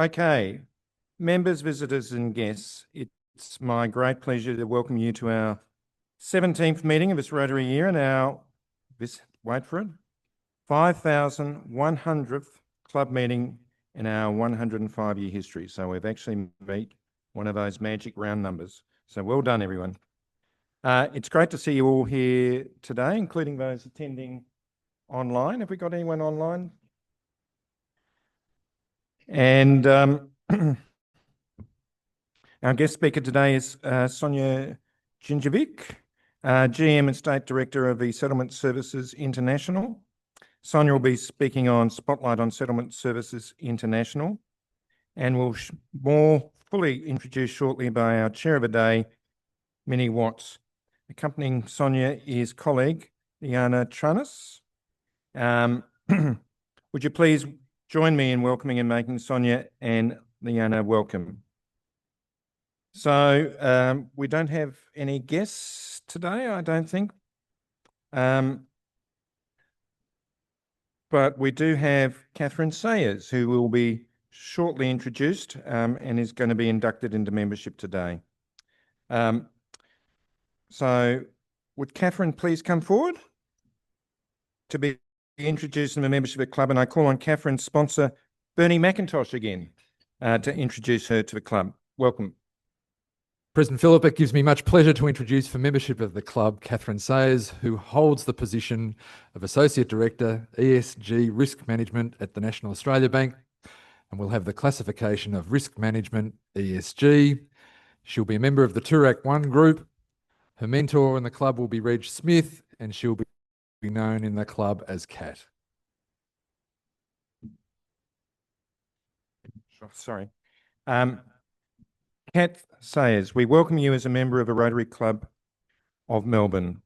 Okay, members, visitors and guests, it's my great pleasure to welcome you to our 17th meeting of this Rotary year and wait for it, 5,100th club meeting in our 105-year history. So we've actually beat one of those magic round numbers. So well done, everyone. It's great to see you all here today, including those attending online. Have we got anyone online? And our guest speaker today is Sonia Vignjevic, GM and State Director of the Settlement Services International. Sonia will be speaking on Spotlight on Settlement Services International and will more fully introduced shortly by our Chair of the Day, Minnie Watts. Accompanying Sonia is colleague Liana Tranis. Would you please join me in welcoming and making Sonia and Liana welcome. So we don't have any guests today, I don't think. But we do have Catherine Sayers, who will be shortly introduced and is going to be inducted into membership today. So would Catherine please come forward to be introduced in the membership of the club? And I call on Catherine's sponsor, Bernie McIntosh, again, to introduce her to the club. Welcome. President Phillip, it gives me much pleasure to introduce for membership of the club, Catherine Sayers, who holds the position of Associate Director, ESG Risk Management at the National Australia Bank, and will have the classification of Risk Management, ESG. She'll be a member of the Toorak One Group. Her mentor in the club will be Reg Smith, and she'll be known in the club as Cat. Sorry. Cat Sayers, we welcome you as a member of the Rotary Club of Melbourne.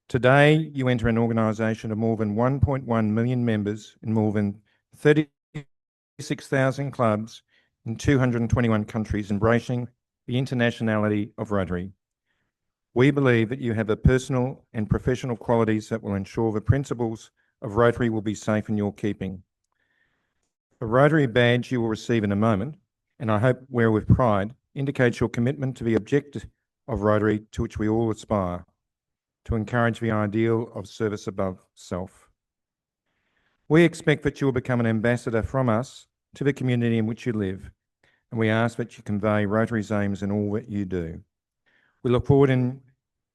Today, you enter an organisation of more than 1.1 million members in more than 36,000 clubs in 221 countries, embracing the internationality of Rotary. We believe that you have the personal and professional qualities that will ensure the principles of Rotary will be safe in your keeping. The Rotary badge you will receive in a moment, and I hope wear with pride, indicates your commitment to the objective of Rotary to which we all aspire, to encourage the ideal of service above self. We expect that you will become an ambassador from us to the community in which you live, and we ask that you convey Rotary's aims in all that you do. We look forward in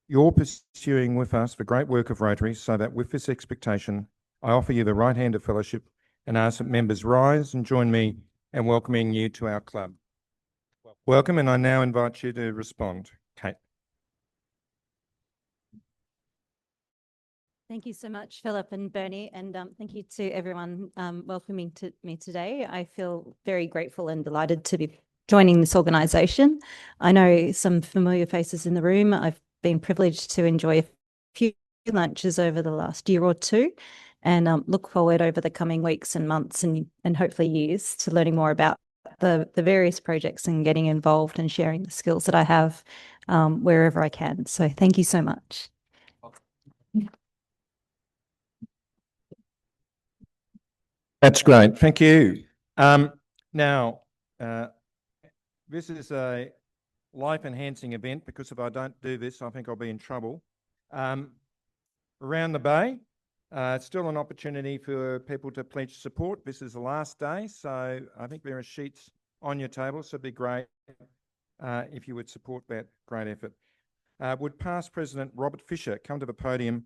your pursuing with us the great work of Rotary, so that with this expectation, I offer you the right hand of fellowship and ask that members rise and join me in welcoming you to our club. Welcome, and I now invite you to respond. Kate. Thank you so much, Philip and Bernie, and thank you to everyone welcoming me today. I feel very grateful and delighted to be joining this organisation. I know some familiar faces in the room. I've been privileged to enjoy a few lunches over the last year or two, and look forward over the coming weeks and months and hopefully years to learning more about the various projects and getting involved and sharing the skills that I have wherever I can. So thank you so much. That's great. Thank you. Now, this is a life-enhancing event, because if I don't do this, I think I'll be in trouble. Around the Bay, it's still an opportunity for people to pledge support. This is the last day, so I think there are sheets on your table, so it'd be great if you would support that great effort. Would past President Robert Fisher come to the podium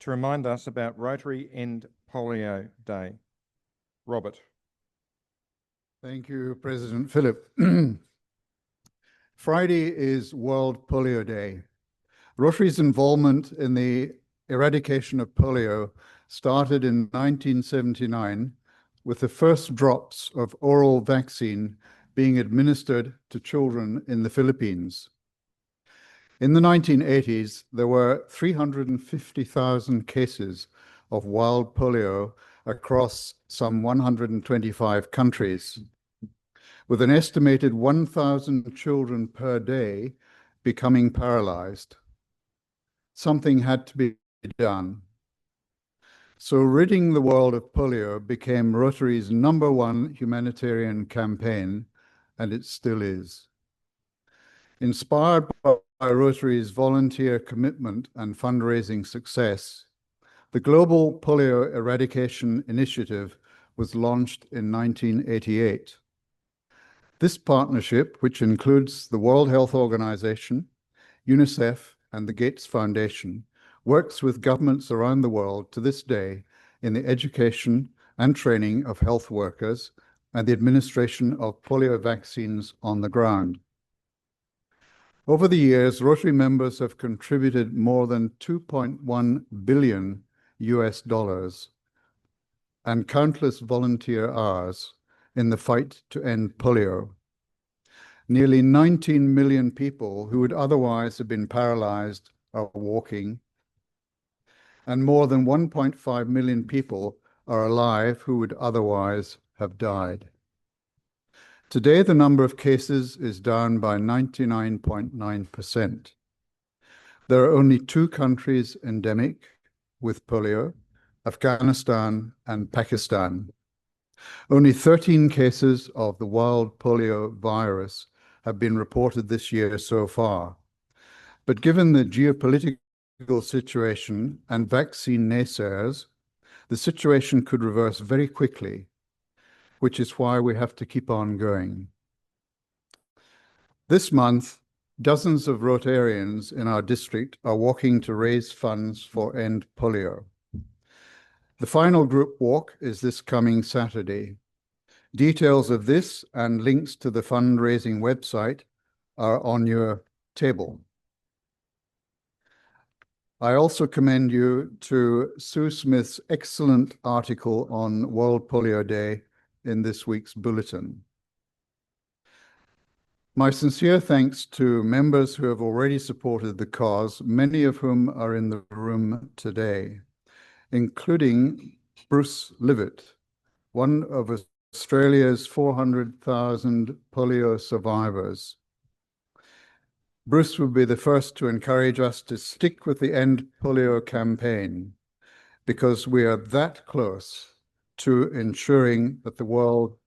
to remind us about Rotary End Polio Day? Robert. Thank you, President Phillip. Friday is World Polio Day. Rotary's involvement in the eradication of polio started in 1979 with the first drops of oral vaccine being administered to children in the Philippines. In the 1980s, there were 350,000 cases of wild polio across some 125 countries, with an estimated 1,000 children per day becoming paralyzed. Something had to be done. So ridding the world of polio became Rotary's #1 humanitarian campaign and it still is. Inspired by Rotary's volunteer commitment and fundraising success, the Global Polio Eradication Initiative was launched in 1988. This partnership, which includes the World Health Organization, UNICEF, and the Gates Foundation, works with governments around the world to this day in the education and training of health workers and the administration of polio vaccines on the ground. Over the years, Rotary members have contributed more than 2.1 billion US dollars and countless volunteer hours in the fight to end polio. Nearly 19 million people who would otherwise have been paralyzed are walking, and more than 1.5 million people are alive who would otherwise have died. Today, the number of cases is down by 99.9%. There are only 2 countries endemic with polio, Afghanistan and Pakistan. Only 13 cases of the wild polio virus have been reported this year so far. But given the geopolitical situation and vaccine naysayers, the situation could reverse very quickly, which is why we have to keep on going. This month, dozens of Rotarians in our district are walking to raise funds for End Polio. The final group walk is this coming Saturday. Details of this and links to the fundraising website are on your table. I also commend you to Sue Smith's excellent article on World Polio Day in this week's bulletin. My sincere thanks to members who have already supported the cause, many of whom are in the room today, including Bruce Livet, one of Australia's 400,000 polio survivors. Bruce will be the first to encourage us to stick with the End Polio campaign, because we are that close to ensuring that the world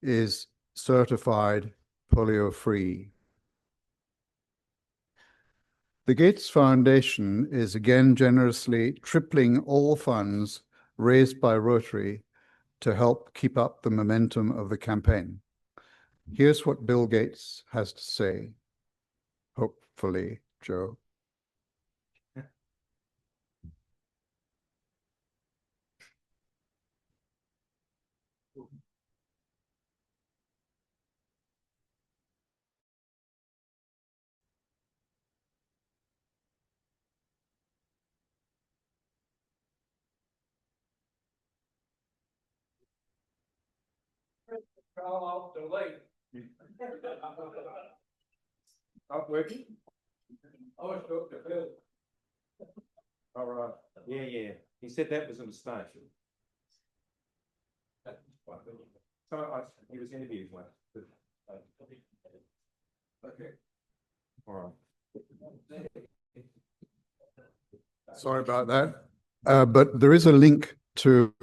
is certified polio-free. The Gates Foundation is again generously tripling all funds raised by Rotary to help keep up the momentum of the campaign. Here's what Bill Gates has to say. Hopefully, Joe. Not working? Oh, it's Dr. Phil. All right. Yeah. He said that was a mistake. So he was interviewed once. Okay. All right. Sorry about that. But there is a link to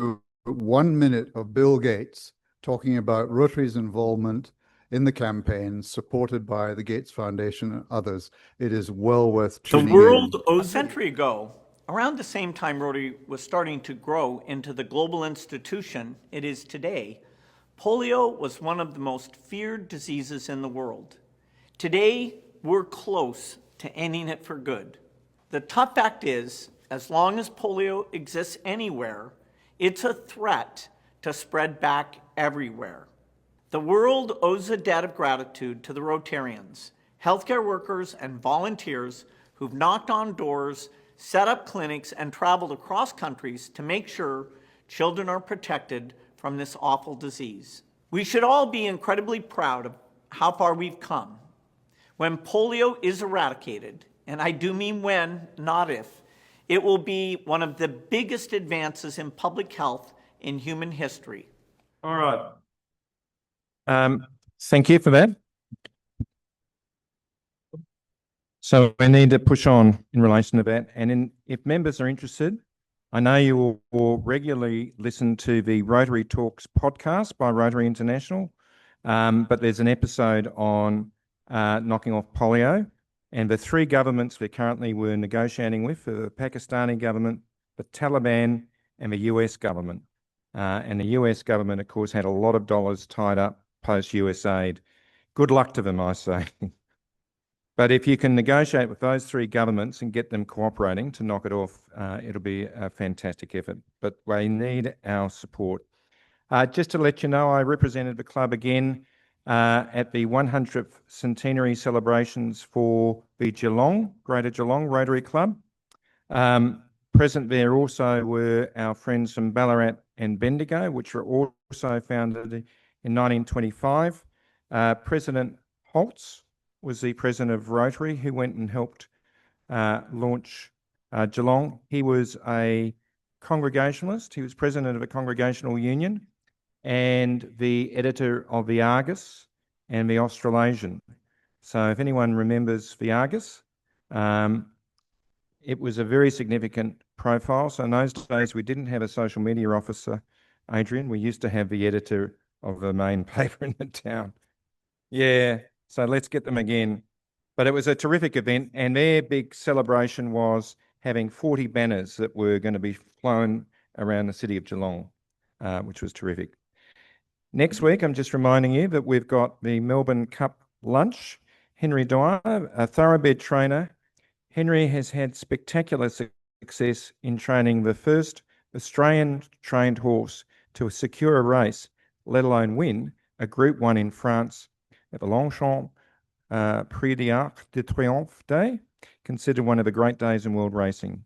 1 minute of Bill Gates talking about Rotary's involvement in the campaign, supported by the Gates Foundation and others. It is well worth tuning in. A century ago, around the same time Rotary was starting to grow into the global institution it is today, polio was one of the most feared diseases in the world. Today, we're close to ending it for good. The tough fact is, as long as polio exists anywhere, it's a threat to spread back everywhere. The world owes a debt of gratitude to the Rotarians, healthcare workers, and volunteers who've knocked on doors, set up clinics, and traveled across countries to make sure children are protected from this awful disease. We should all be incredibly proud of how far we've come. When polio is eradicated, and I do mean when, not if, it will be one of the biggest advances in public health in human history. All right. Thank you for that. So we need to push on in relation to that. And if members are interested, I know you will regularly listen to the Rotary Talks podcast by Rotary International. but there's an episode on knocking off polio. And the three governments we currently were negotiating with, the Pakistani government, the Taliban, and the US government. And the US government, of course, had a lot of dollars tied up post-US aid. Good luck to them, I say. But if you can negotiate with those three governments and get them cooperating to knock it off, it'll be a fantastic effort. But they need our support. Just to let you know, I represented the club again at the 100th centenary celebrations for the Greater Geelong Rotary Club. Present there also were our friends from Ballarat and Bendigo, which were also founded in 1925. President Holtz was the president of Rotary, who went and helped launch Geelong. He was a Congregationalist. He was president of a Congregational Union and the editor of the Argus and the Australasian. So if anyone remembers the Argus, it was a very significant profile. So in those days, we didn't have a social media officer, Adrian. We used to have the editor of the main paper in the town. Yeah, so let's get them again. But it was a terrific event, and their big celebration was having 40 banners that were going to be flown around the city of Geelong, which was terrific. Next week, I'm just reminding you that we've got the Melbourne Cup lunch. Henry Dwyer, a thoroughbred trainer. Henry has had spectacular success in training the first Australian trained horse to secure a race, let alone win a Group 1 in France at the Longchamp Prix d'Arc de Triomphe Day, considered one of the great days in world racing.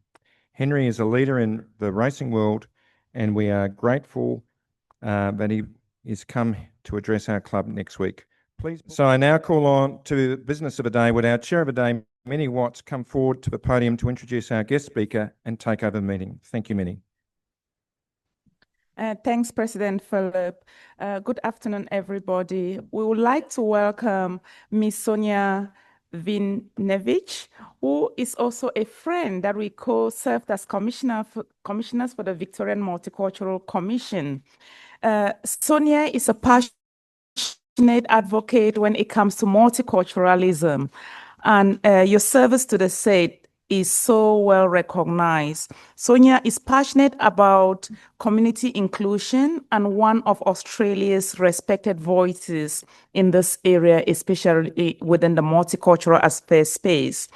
Henry is a leader in the racing world, and we are grateful that he is come to address our club next week. Please. So I now call on to the business of the day. Would our chair of the day, Minnie Watts, come forward to the podium to introduce our guest speaker and take over the meeting. Thank you, Minnie. Thanks, President Philip. Good afternoon, everybody. We would like to welcome Ms. Sonia Vignjevic, who is also a friend that we co-served as commissioners for the Victorian Multicultural Commission. Sonia is a passionate advocate when it comes to multiculturalism, and your service to the state is so well recognized. Sonia is passionate about community inclusion and one of Australia's respected voices in this area, especially within the multicultural space.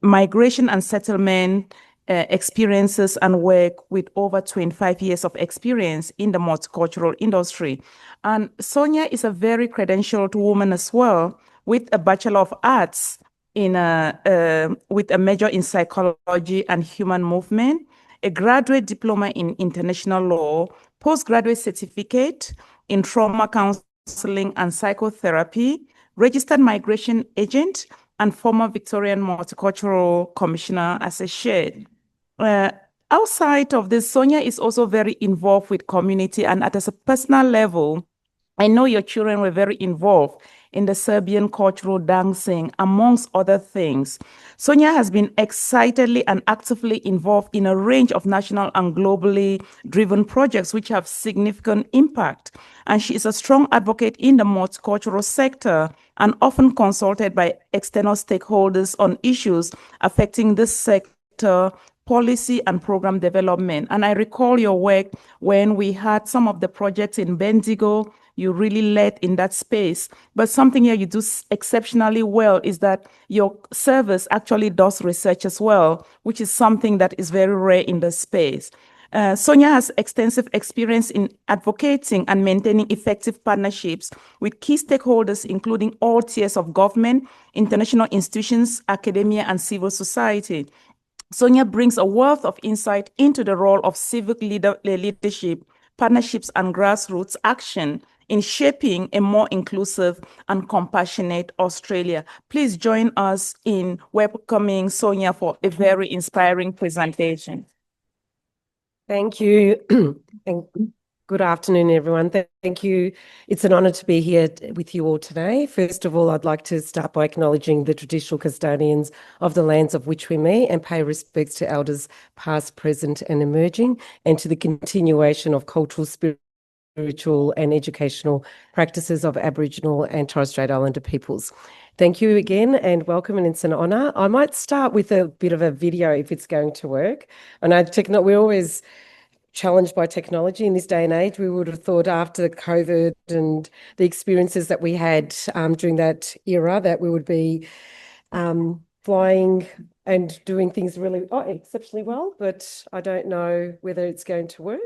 Migration and settlement experiences and work with over 25 years of experience in the multicultural industry. And Sonia is a very credentialed woman as well, with a Bachelor of Arts with a major in psychology and human movement, a graduate diploma in international law, postgraduate certificate in trauma counseling and psychotherapy, registered migration agent, and former Victorian Multicultural Commissioner as a shared. Outside of this, Sonia is also very involved with community, and at a personal level, I know your children were very involved in the Serbian cultural dancing, amongst other things. Sonia has been excitedly and actively involved in a range of national and globally driven projects which have significant impact. And she is a strong advocate in the multicultural sector and often consulted by external stakeholders on issues affecting this sector, policy and program development. And I recall your work when we had some of the projects in Bendigo. You really led in that space. But something here you do exceptionally well is that your service actually does research as well, which is something that is very rare in the space. Sonia has extensive experience in advocating and maintaining effective partnerships with key stakeholders, including all tiers of government, international institutions, academia, and civil society. Sonia brings a wealth of insight into the role of civic leadership, partnerships, and grassroots action in shaping a more inclusive and compassionate Australia. Please join us in welcoming Sonia for a very inspiring presentation. Thank you. And good afternoon, everyone. Thank you. It's an honour to be here with you all today. First of all, I'd like to start by acknowledging the traditional custodians of the lands of which we meet and pay respects to elders past, present and emerging, and to the continuation of cultural, spiritual spiritual and educational practices of Aboriginal and Torres Strait Islander peoples. Thank you again and welcome, and it's an honour. I might start with a bit of a video if it's going to work. I know we're always challenged by technology in this day and age. We would have thought after COVID and the experiences that we had during that era that we would be flying and doing things really exceptionally well, but I don't know whether it's going to work.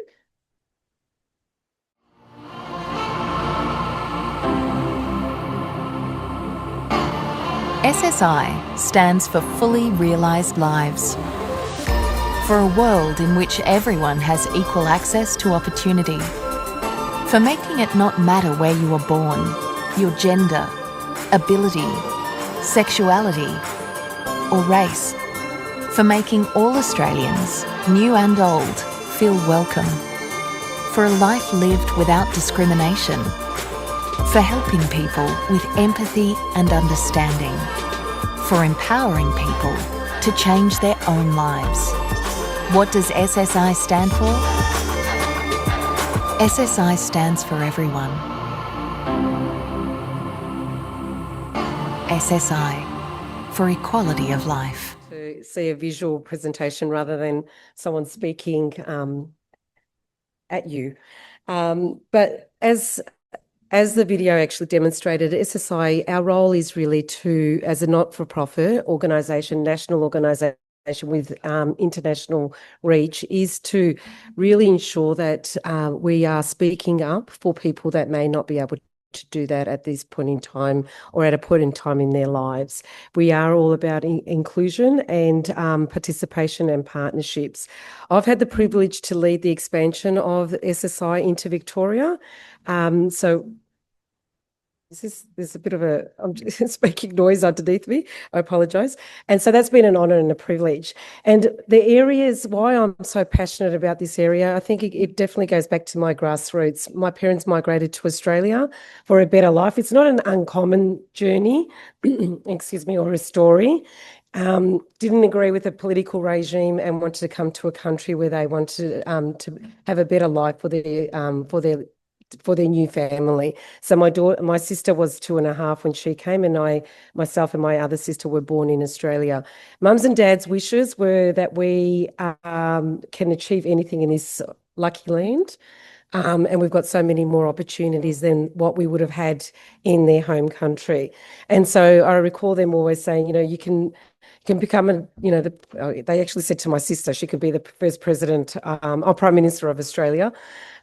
SSI stands for Fully Realised Lives. For a world in which everyone has equal access to opportunity. For making it not matter where you were born, your gender, ability, sexuality, or race. For making all Australians, new and old, feel welcome. For a life lived without discrimination. For helping people with empathy and understanding. For empowering people to change their own lives. What does SSI stand for? SSI stands for everyone. SSI, for equality of life. To see a visual presentation rather than someone speaking at you. But as the video actually demonstrated, SSI, our role is really to, as a not-for-profit organisation, national organisation with international reach, is to really ensure that we are speaking up for people that may not be able to do that at this point in time or at a point in time in their lives. We are all about inclusion and participation and partnerships. I've had the privilege to lead the expansion of SSI into Victoria. So there's a bit of I'm just making noise underneath me. I apologise. And so that's been an honour and a privilege. And the areas, why I'm so passionate about this area, I think it definitely goes back to my grassroots. My parents migrated to Australia for a better life. It's not an uncommon journey, excuse me, or a story. Didn't agree with the political regime and wanted to come to a country where they wanted to have a better life for their new family. So my sister was 2.5 when she came, and myself and my other sister were born in Australia. Mum's and dad's wishes were that we can achieve anything in this lucky land. And we've got so many more opportunities than what we would have had in their home country. And so I recall them always saying, you can become they actually said to my sister, she could be the first president or prime minister of Australia.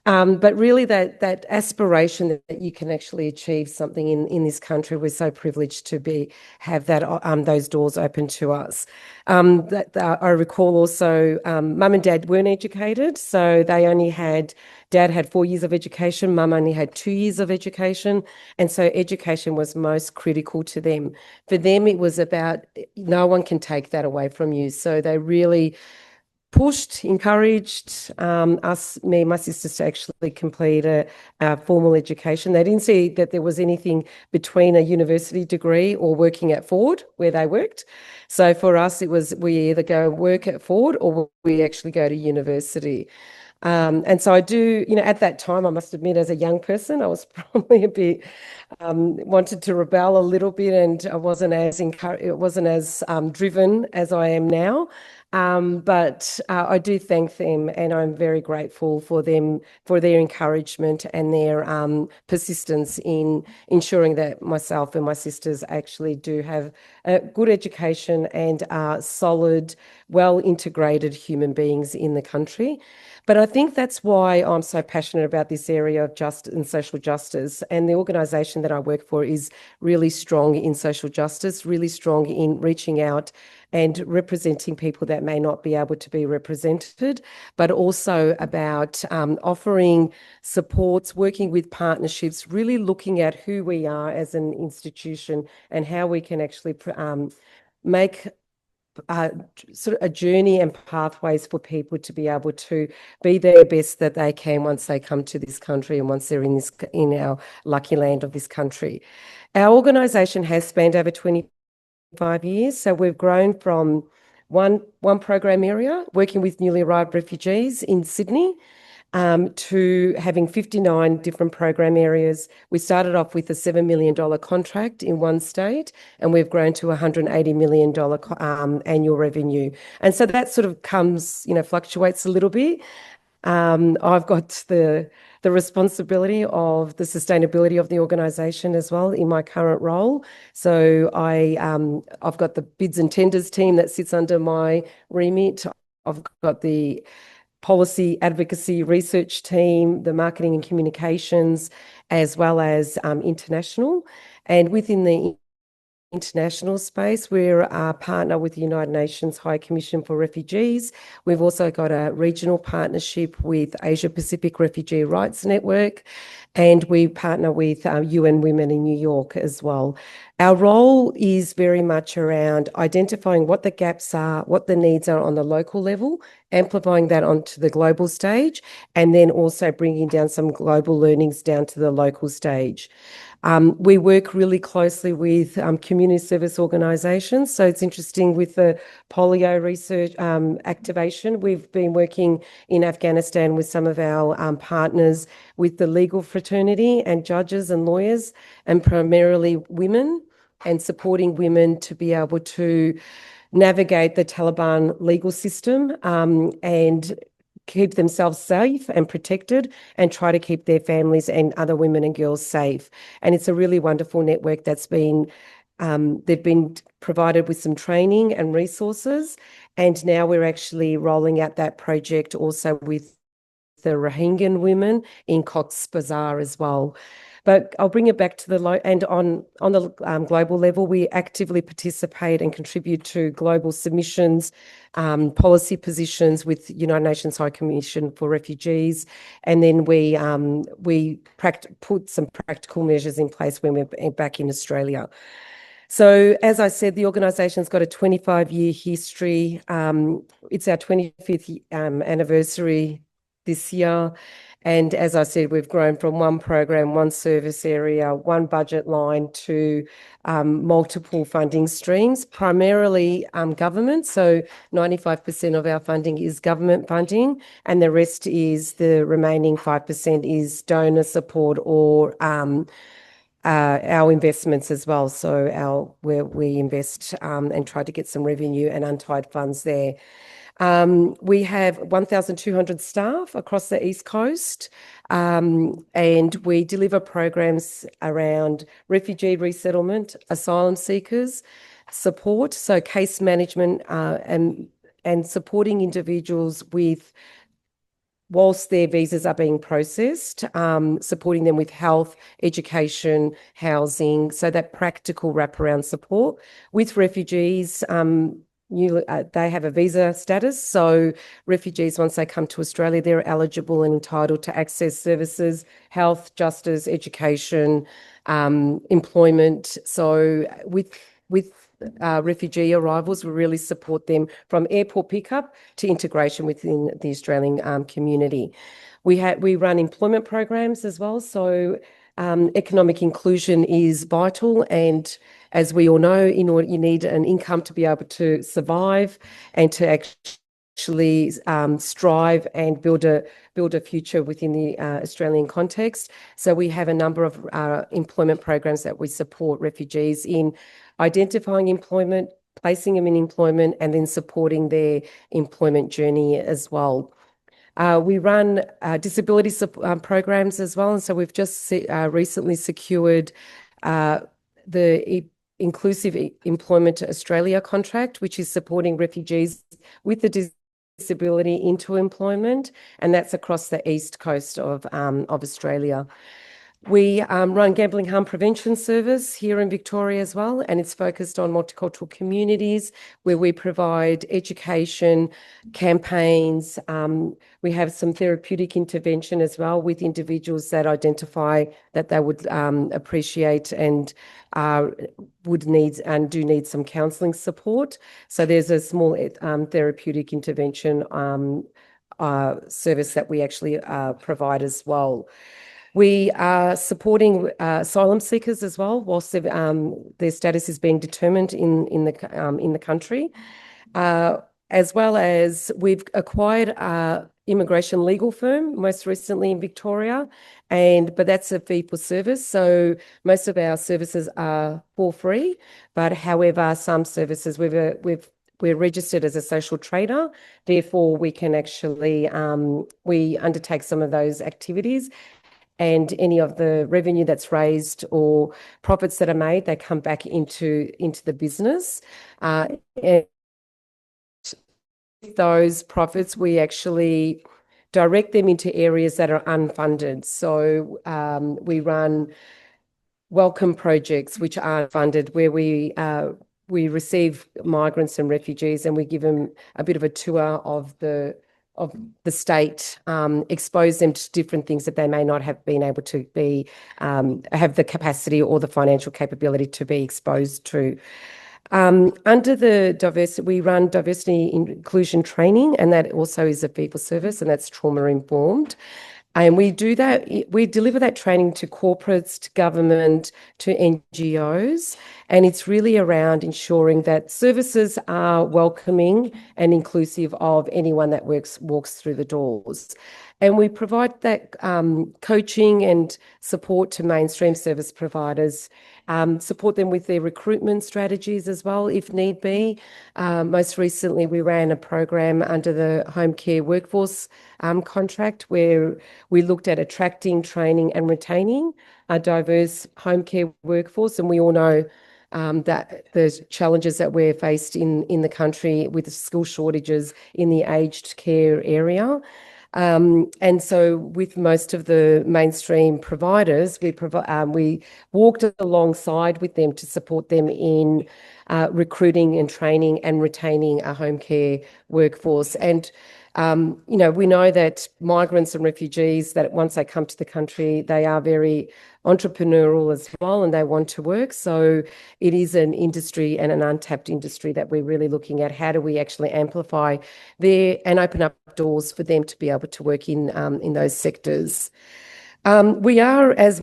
But really that aspiration that you can actually achieve something in this country, we're so privileged to have those doors open to us. I recall also mum and dad weren't educated, so dad had 4 years of education, mum only had 2 years of education, and so education was most critical to them. For them, it was about no one can take that away from you, so they really pushed, encouraged me and my sisters to actually complete a formal education. They didn't see that there was anything between a university degree or working at Ford where they worked. So for us, it was we either go work at Ford or we actually go to university. And so I do, at that time, I must admit, as a young person, I was probably a bit wanted to rebel a little bit, and I wasn't as driven as I am now. But I do thank them, and I'm very grateful for them, for their encouragement and their persistence in ensuring that myself and my sisters actually do have a good education and are solid, well-integrated human beings in the country. But I think that's why I'm so passionate about this area of justice and social justice. And the organisation that I work for is really strong in social justice, really strong in reaching out and representing people that may not be able to be represented, but also about offering supports, working with partnerships, really looking at who we are as an institution and how we can actually make sort of a journey and pathways for people to be able to be their best that they can once they come to this country and once they're in our lucky land of this country. Our organisation has spanned over 25 years, so we've grown from one program area, working with newly arrived refugees in Sydney, to having 59 different program areas. We started off with a $7 million contract in one state, and we've grown to $180 million annual revenue. And so that sort of comes, fluctuates a little bit. I've got the responsibility of the sustainability of the organisation as well in my current role. So I've got the bids and tenders team that sits under my remit. I've got the policy advocacy research team, the marketing and communications, as well as international. And within the international space, we're a partner with the United Nations High Commission for Refugees. We've also got a regional partnership with Asia Pacific Refugee Rights Network, and we partner with UN Women in New York as well. Our role is very much around identifying what the gaps are, what the needs are on the local level, amplifying that onto the global stage, and then also bringing down some global learnings down to the local stage. We work really closely with community service organisations. So it's interesting with the polio research activation. We've been working in Afghanistan with some of our partners with the legal fraternity and judges and lawyers, and primarily women, and supporting women to be able to navigate the Taliban legal system and keep themselves safe and protected, and try to keep their families and other women and girls safe. And it's a really wonderful network that's been, they've been provided with some training and resources. And now we're actually rolling out that project also with the Rohingya women in Cox's Bazar as well. But I'll bring it back to the and on the global level, we actively participate and contribute to global submissions, policy positions with United Nations High Commission for Refugees, and then we put some practical measures in place when we're back in Australia. So, as I said, the organisation's got a 25-year history. It's our 25th anniversary this year. And as I said, we've grown from one program, one service area, one budget line to multiple funding streams, primarily government. So 95% of our funding is government funding, and the rest is the remaining 5% is donor support or our investments as well. So where we invest and try to get some revenue and untied funds there. We have 1,200 staff across the East Coast, and we deliver programs around refugee resettlement, asylum seekers, support, so case management, and supporting individuals with, whilst their visas are being processed, supporting them with health, education, housing, so that practical wraparound support. With refugees, they have a visa status, so refugees, once they come to Australia, they're eligible and entitled to access services, health, justice, education, employment. So with refugee arrivals, we really support them from airport pickup to integration within the Australian community. We run employment programs as well, so economic inclusion is vital, and as we all know, you need an income to be able to survive and to actually strive and build a future within the Australian context. So we have a number of employment programs that we support refugees in identifying employment, placing them in employment, and then supporting their employment journey as well. We run disability programs as well, and so we've just recently secured the Inclusive Employment Australia contract, which is supporting refugees with the disability into employment, and that's across the east coast of Australia. We run gambling harm prevention service here in Victoria as well, and it's focused on multicultural communities where we provide education, campaigns. We have some therapeutic intervention as well with individuals that identify that they would appreciate and would need and do need some counselling support. So there's a small therapeutic intervention service that we actually provide as well. We are supporting asylum seekers as well, whilst their status is being determined in the country, as well as we've acquired immigration legal firm, most recently in Victoria, but that's a fee for service. So most of our services are for free, but however, some services we're registered as a social trader, therefore we can actually we undertake some of those activities, and any of the revenue that's raised or profits that are made, they come back into the business. And those profits, we actually direct them into areas that are unfunded. So we run welcome projects which aren't funded, where we receive migrants and refugees and we give them a bit of a tour of the state, expose them to different things that they may not have been able to be, have the capacity or the financial capability to be exposed to. Under the diversity, we run diversity inclusion training, and that also is a fee for service, and that's trauma informed. And we do that, we deliver that training to corporates, to government, to NGOs, and it's really around ensuring that services are welcoming and inclusive of anyone that walks through the doors. And we provide that coaching and support to mainstream service providers, support them with their recruitment strategies as well, if need be. Most recently, we ran a program under the Home Care Workforce contract where we looked at attracting, training and retaining a diverse home care workforce. And we all know that the challenges that we're faced in the country with the skill shortages in the aged care area. And so with most of the mainstream providers, we walked alongside with them to support them in recruiting and training and retaining a home care workforce. And we know that migrants and refugees, that once they come to the country, they are very entrepreneurial as well, and they want to work. So it is an industry and an untapped industry that we're really looking at. How do we actually amplify there and open up doors for them to be able to work in those sectors? We are, as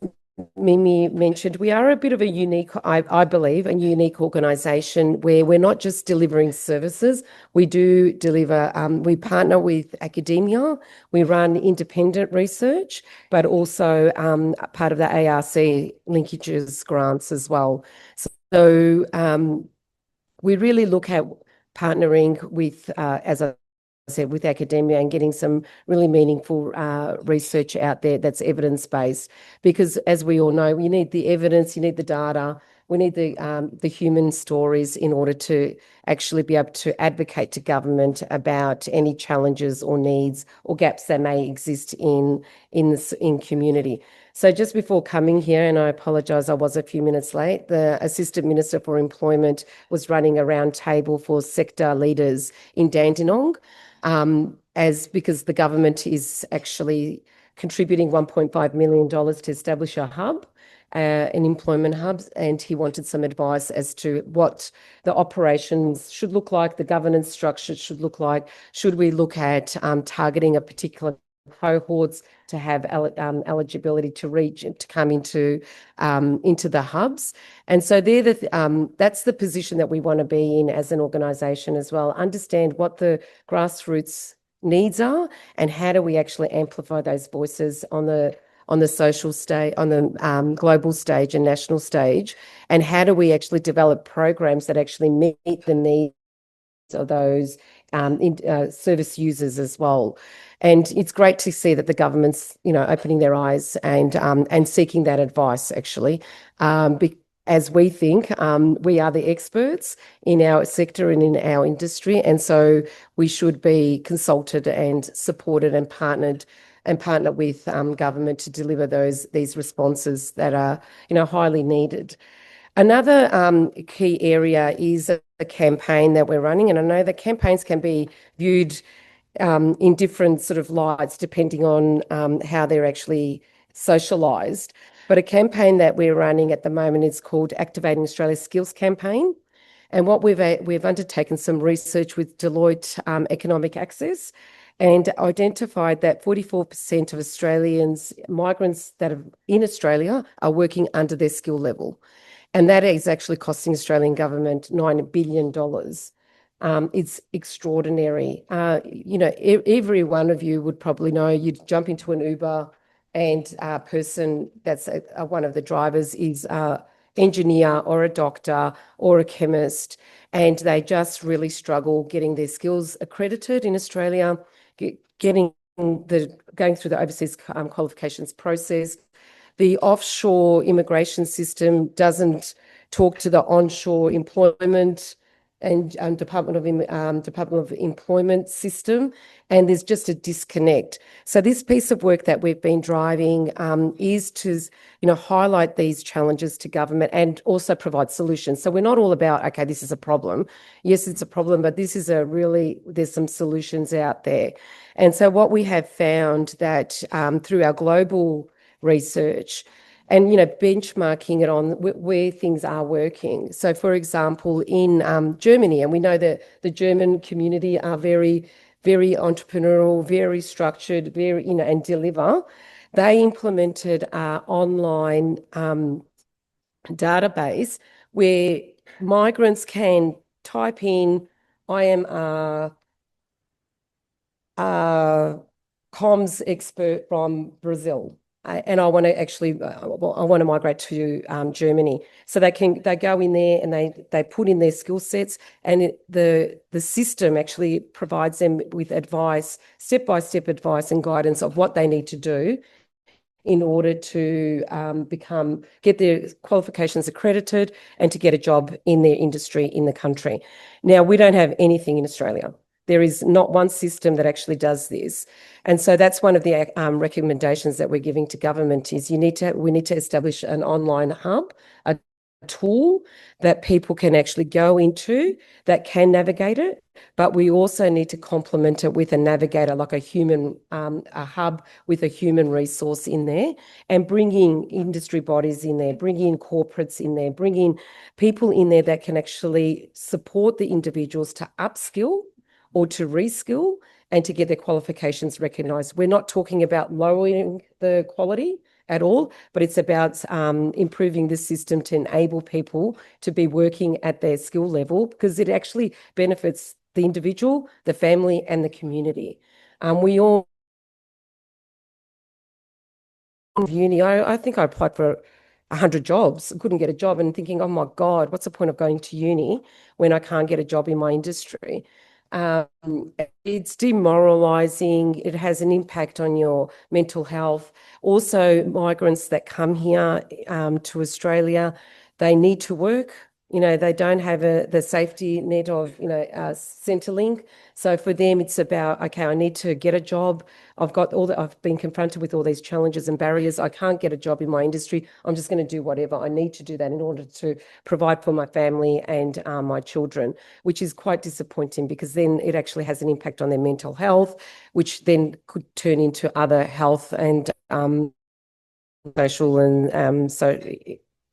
Mimi mentioned, we are a bit of a unique, I believe, a unique organisation where we're not just delivering services. We do deliver, we partner with academia, we run independent research, but also part of the ARC linkages grants as well. So we really look at partnering with, as I said, with academia and getting some really meaningful research out there that's evidence-based, because as we all know, you need the evidence, you need the data, we need the human stories in order to actually be able to advocate to government about any challenges or needs or gaps that may exist in community. So just before coming here, and I apologise, I was a few minutes late, the Assistant Minister for Employment was running a round table for sector leaders in Dandenong, because the government is actually contributing $1.5 million to establish a hub, an employment hub, and he wanted some advice as to what the operations should look like, the governance structure should look like. Should we look at targeting a particular cohorts to have eligibility to come into the hubs? And so that's the position that we want to be in as an organisation as well. Understand what the grassroots needs are and how do we actually amplify those voices on the social stage, on the global stage and national stage, and how do we actually develop programs that actually meet the needs of those service users as well. And it's great to see that the government's, opening their eyes and seeking that advice, actually, as we think we are the experts in our sector and in our industry, and so we should be consulted and supported and partner with government to deliver these responses that are, highly needed. Another key area is a campaign that we're running, and I know that campaigns can be viewed in different sort of lights depending on how they're actually socialised. But a campaign that we're running at the moment is called Activating Australia's Skills Campaign. And what we've undertaken some research with Deloitte Economic Access and identified that 44% of Australians, migrants that are in Australia, are working under their skill level. And that is actually costing Australian government $9 billion it's extraordinary. Every one of you would probably know, you'd jump into an Uber and a person that's one of the drivers is an engineer or a doctor or a chemist, and they just really struggle getting their skills accredited in Australia, going through the overseas qualifications process. The offshore immigration system doesn't talk to the onshore employment and Department of Employment system, and there's just a disconnect. So this piece of work that we've been driving is to, highlight these challenges to government and also provide solutions. So we're not all about, okay, this is a problem. Yes, it's a problem, but this is there's some solutions out there. And so what we have found that through our global research, and benchmarking it on where things are working. So, for example, in Germany, and we know that the German community are very, very entrepreneurial, very structured, very and deliver. They implemented an online database where migrants can type in, "I am a comms expert from Brazil. And I want to I want to migrate to Germany." So they go in there and they put in their skill sets, and the system actually provides them with advice, step-by-step advice and guidance of what they need to do in order to get their qualifications accredited and to get a job in their industry in the country. Now, we don't have anything in Australia. There is not one system that actually does this. And so that's one of the recommendations that we're giving to government is we need to establish an online hub, a tool that people can actually go into that can navigate it. But we also need to complement it with a navigator, like a hub with a human resource in there, and bringing industry bodies in there, bringing corporates in there, bringing people in there that can actually support the individuals to upskill or to reskill and to get their qualifications recognised. We're not talking about lowering the quality at all, but it's about improving the system to enable people to be working at their skill level, because it actually benefits the individual, the family, and the community. We all uni, I think I applied for 100 jobs, couldn't get a job, and thinking, oh my God, what's the point of going to uni when I can't get a job in my industry? It's demoralizing. It has an impact on your mental health. Also, migrants that come here to Australia, they need to work. They don't have the safety net of, Centrelink. So for them, it's about, okay, I need to get a job. I've been confronted with all these challenges and barriers. I can't get a job in my industry. I'm just going to do whatever. I need to do that in order to provide for my family and my children, which is quite disappointing, because then it actually has an impact on their mental health, which then could turn into other health and social and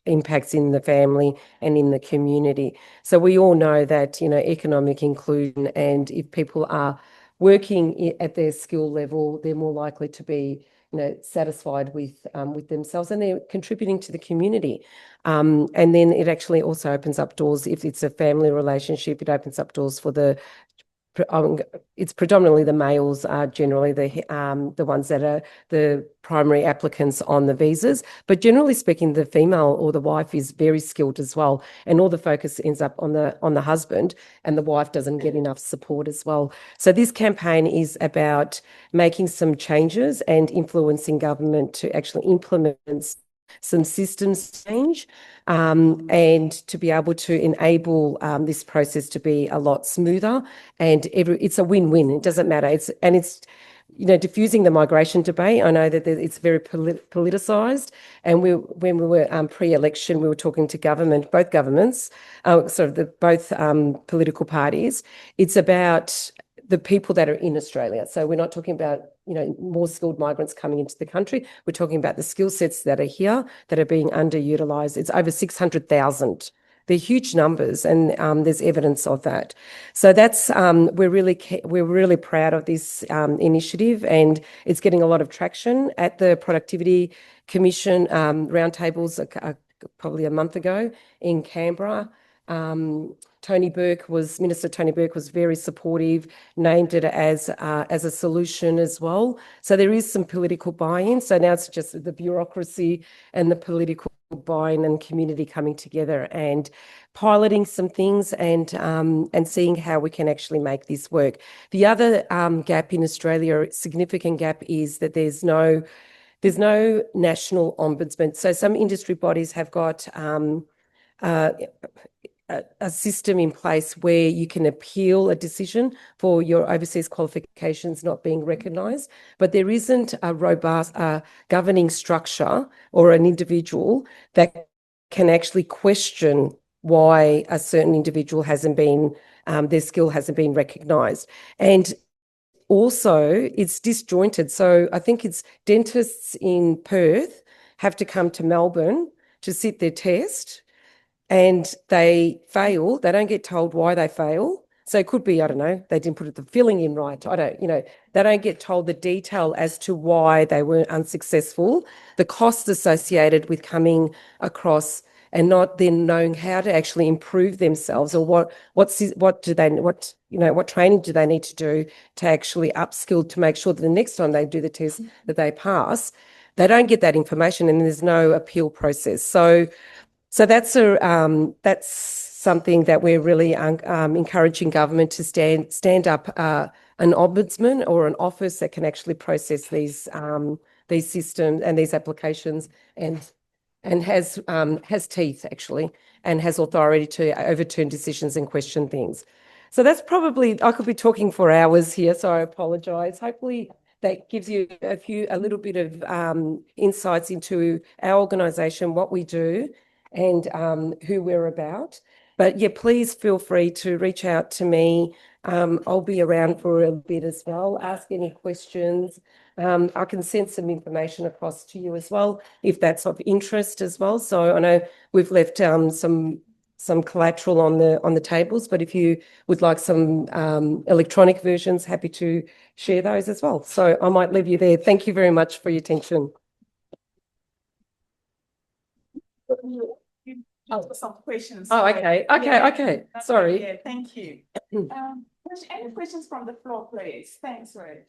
impacts in the family and in the community. So we all know that, economic inclusion, and if people are working at their skill level, they're more likely to be, satisfied with themselves, and they're contributing to the community. And then it actually also opens up doors. If it's a family relationship, it opens up doors for it's predominantly the males are generally the ones that are the primary applicants on the visas. But generally speaking, the female or the wife is very skilled as well, and all the focus ends up on the husband, and the wife doesn't get enough support as well. So this campaign is about making some changes and influencing government to actually implement some systems change, and to be able to enable this process to be a lot smoother. And it's a win-win. It doesn't matter. It's diffusing the migration debate. I know that it's very politicised. And when we were pre-election, we were talking to both governments, both political parties. It's about the people that are in Australia. So we're not talking about, more skilled migrants coming into the country. We're talking about the skill sets that are here that are being underutilised. It's over 600,000. They're huge numbers, and there's evidence of that. So that's we're really proud of this initiative, and it's getting a lot of traction at the Productivity Commission roundtables probably a month ago in Canberra. Minister Tony Burke was very supportive, named it as a solution as well. So there is some political buy-in. So now it's just the bureaucracy and the political buy-in and community coming together and piloting some things and seeing how we can actually make this work. The other gap in Australia, a significant gap, is that there's no national ombudsman. So some industry bodies have got a system in place where you can appeal a decision for your overseas qualifications not being recognised, but there isn't a robust governing structure or an individual that can actually question why a certain individual hasn't been, their skill hasn't been recognised. And also, it's disjointed. So I think it's dentists in Perth have to come to Melbourne to sit their test, and they fail. They don't get told why they fail. So it could be, I don't know, they didn't put the filling in right. They don't get told the detail as to why they were unsuccessful, the costs associated with coming across and not then knowing how to actually improve themselves, or what training do they need to do to actually upskill to make sure that the next time they do the test that they pass. They don't get that information, and there's no appeal process. So that's something that we're really encouraging government to stand up an ombudsman or an office that can actually process these systems and these applications, and has teeth actually, and has authority to overturn decisions and question things. So that's probably, I could be talking for hours here, so I apologise. Hopefully that gives you a little bit of insights into our organisation, what we do, and who we're about. But yeah, please feel free to reach out to me. I'll be around for a bit as well. Ask any questions. I can send some information across to you as well, if that's of interest as well. So I know we've left some collateral on the tables, but if you would like some electronic versions, happy to share those as well. So I might leave you there. Thank you very much for your attention. Some questions. Oh, okay. Okay. Sorry. Yeah, thank you. Any questions from the floor, please? Thanks, Reg.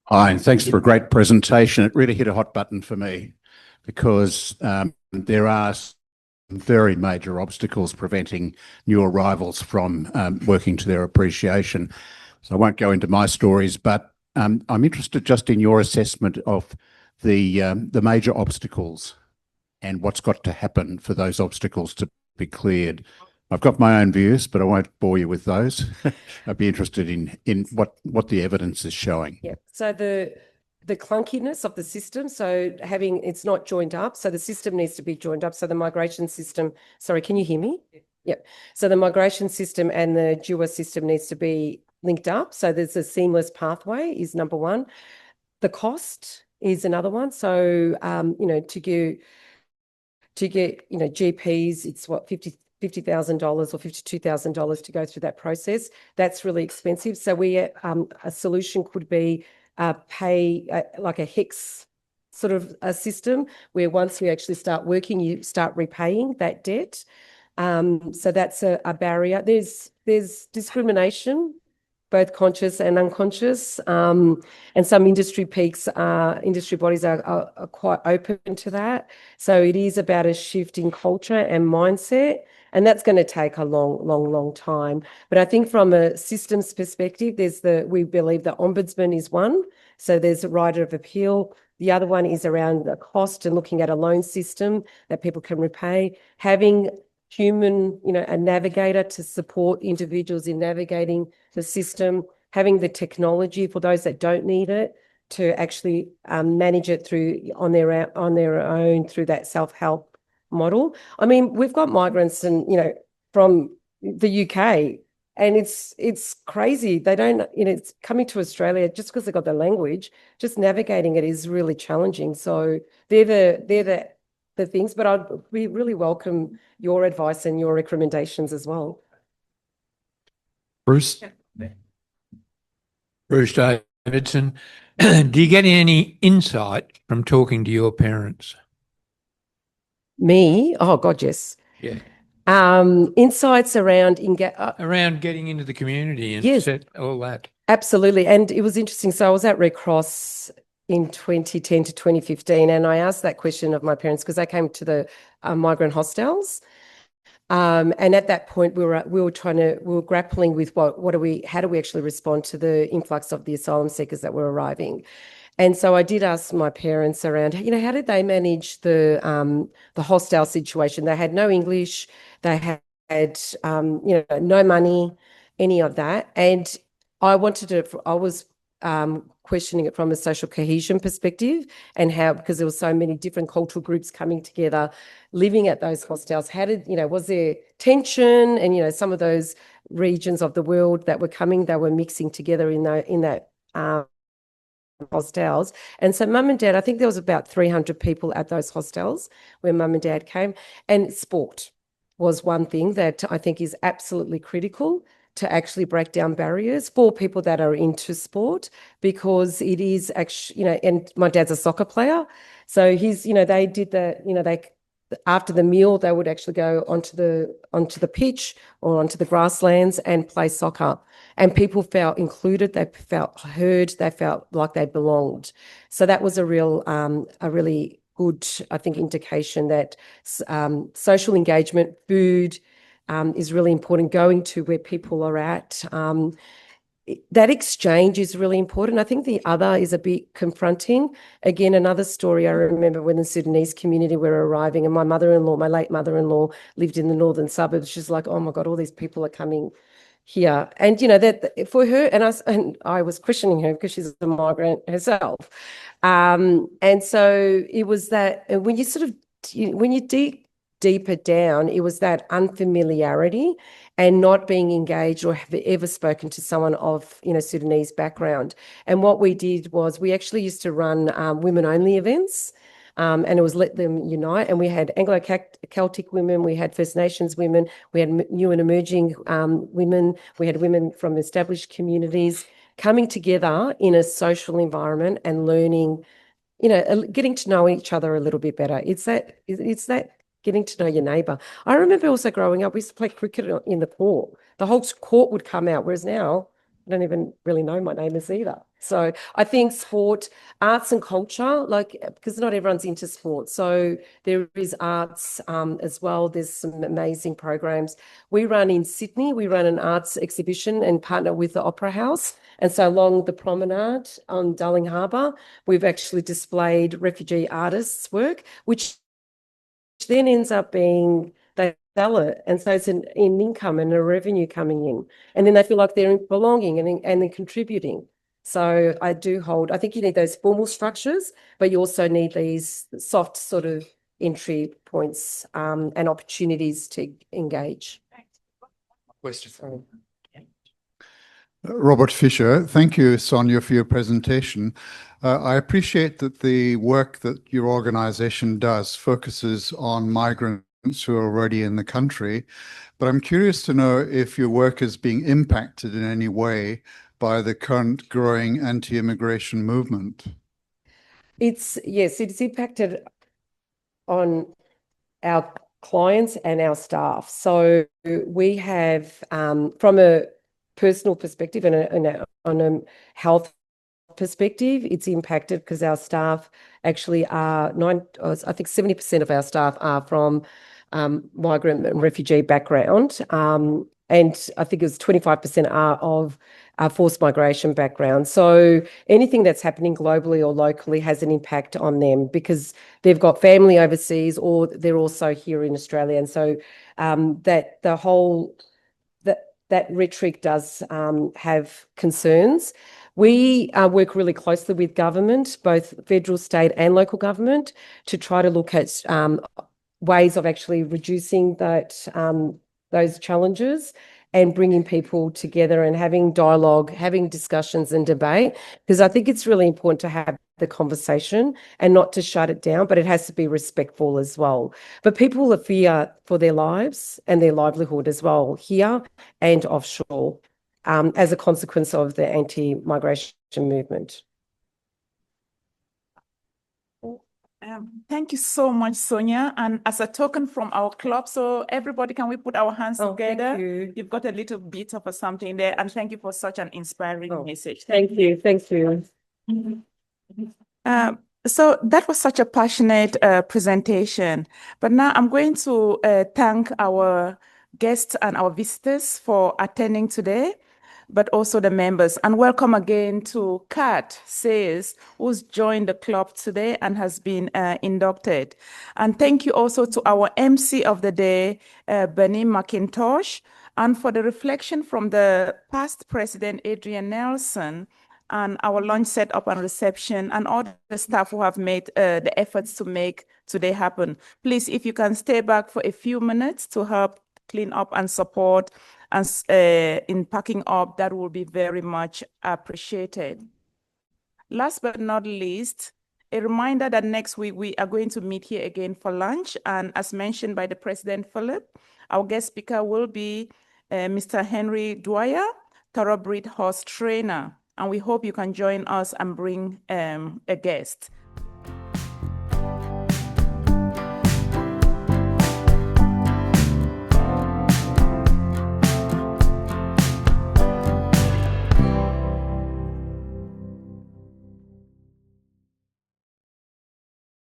Hi, and thanks for a great presentation. It really hit a hot button for me because there are some very major obstacles preventing new arrivals from working to their appreciation. So I won't go into my stories, but I'm interested just in your assessment of the major obstacles and what's got to happen for those obstacles to be cleared. I've got my own views, but I won't bore you with those. I'd be interested in what the evidence is showing. Yeah. So the clunkiness of the system, so it's not joined up, so the system needs to be joined up. So the migration system, sorry, can you hear me? Yep. So the migration system and the DUA system needs to be linked up. So there's a seamless pathway is number one. The cost is another one. So, to get GPs, it's what, $50,000 or $52,000 to go through that process. That's really expensive. So a solution could be pay like a HEX sort of a system where once you actually start working, you start repaying that debt. So that's a barrier. There's discrimination, both conscious and unconscious, and some industry bodies are quite open to that. So it is about a shift in culture and mindset, and that's going to take a long time. But I think from a systems perspective, we believe the ombudsman is one. So there's a right of appeal. The other one is around the cost and looking at a loan system that people can repay, having human, a navigator to support individuals in navigating the system, having the technology for those that don't need it to actually manage it on their own through that self-help model. I mean, we've got migrants from the UK, and it's crazy. They don't, it's coming to Australia just because they've got the language, just navigating it is really challenging. So they're the things, but we really welcome your advice and your recommendations as well. Bruce? Bruce Davidson. Do you get any insight from talking to your parents? Me? Oh, God, yes. Yeah. Insights around Around getting into the community and Yes. set all that. Absolutely. And it was interesting. So I was at Red Cross in 2010 to 2015, and I asked that question of my parents because they came to the migrant hostels. And at that point, we were grappling with how do we actually respond to the influx of the asylum seekers that were arriving? And so I did ask my parents around, how did they manage the hostel situation? They had no English, they had no money, any of that. And I was questioning it from a social cohesion perspective and how, because there were so many different cultural groups coming together, living at those hostels. Was there tension? And, some of those regions of the world that were coming, they were mixing together in that hostels. And so mum and dad, I think there was about 300 people at those hostels where mum and dad came. And sport was one thing that I think is absolutely critical to actually break down barriers for people that are into sport, because it is actually, and my dad's a soccer player. So they did after the meal, they would actually go onto the pitch or onto the grasslands and play soccer. And people felt included, they felt heard, they felt like they belonged. So that was a really good, I think, indication that social engagement, food is really important, going to where people are at. That exchange is really important. I think the other is a bit confronting. Again, another story I remember when the Sudanese community were arriving, and my late mother-in-law, lived in the northern suburbs. She's like, oh my God, all these people are coming here. And, that for her, and I was questioning her because she's a migrant herself. And so it was that when you dig deeper down, it was that unfamiliarity and not being engaged or have ever spoken to someone of, Sudanese background. And what we did was we actually used to run women-only events, and it was Let Them Unite. And we had Anglo-Celtic women, we had First Nations women, we had new and emerging women, we had women from established communities coming together in a social environment and learning, getting to know each other a little bit better. It's that getting to know your neighbour. I remember also growing up, we used to play cricket in the court. The whole court would come out, whereas now I don't even really know my neighbours either. So I think sport, arts and culture, because not everyone's into sport. So there is arts as well. There's some amazing programs. We run in Sydney, we run an arts exhibition and partner with the Opera House. And so along the promenade on Darling Harbour, we've actually displayed refugee artists' work, which then ends up being, they sell it. And so it's an income and a revenue coming in. And then they feel like they're belonging and they're contributing. So I think you need those formal structures, but you also need these soft sort of entry points and opportunities to engage. Question. Robert Fisher, thank you, Sonia, for your presentation. I appreciate that the work that your organisation does focuses on migrants who are already in the country, but I'm curious to know if your work is being impacted in any way by the current growing anti-immigration movement. It's impacted on our clients and our staff. So we have, from a personal perspective and on a health perspective, it's impacted because our staff actually I think 70% of our staff are from migrant and refugee background. And I think it was 25% are of forced migration background. So anything that's happening globally or locally has an impact on them because they've got family overseas or they're also here in Australia. And so that rhetoric does have concerns. We work really closely with government, both federal, state and local government, to try to look at ways of actually reducing those challenges and bringing people together and having dialogue, having discussions and debate, because I think it's really important to have the conversation and not to shut it down, but it has to be respectful as well. But people fear for their lives and their livelihood as well, here and offshore, as a consequence of the anti-migration movement. Thank you so much, Sonia. And as a token from our club, so everybody, can we put our hands Oh, thank together? you. You've got a little bit of something there. And thank you for such an inspiring Oh, message. Thank you. Thank you. So that was such a passionate presentation. But now I'm going to thank our guests and our visitors for attending today, but also the members. And welcome again to Kat Sayers, who's joined the club today and has been inducted. And thank you also to our MC of the day, Bernie McIntosh, and for the reflection from the past president, Adrian Nelson, and our lunch setup and reception, and all the staff who have made the efforts to make today happen. Please, if you can stay back for a few minutes to help clean up and support and in packing up, that will be very much appreciated. Last but not least, a reminder that next week we are going to meet here again for lunch. And as mentioned by the President Philip, our guest speaker will be Mr. Henry Dwyer, thoroughbred horse trainer. And we hope you can join us and bring a guest.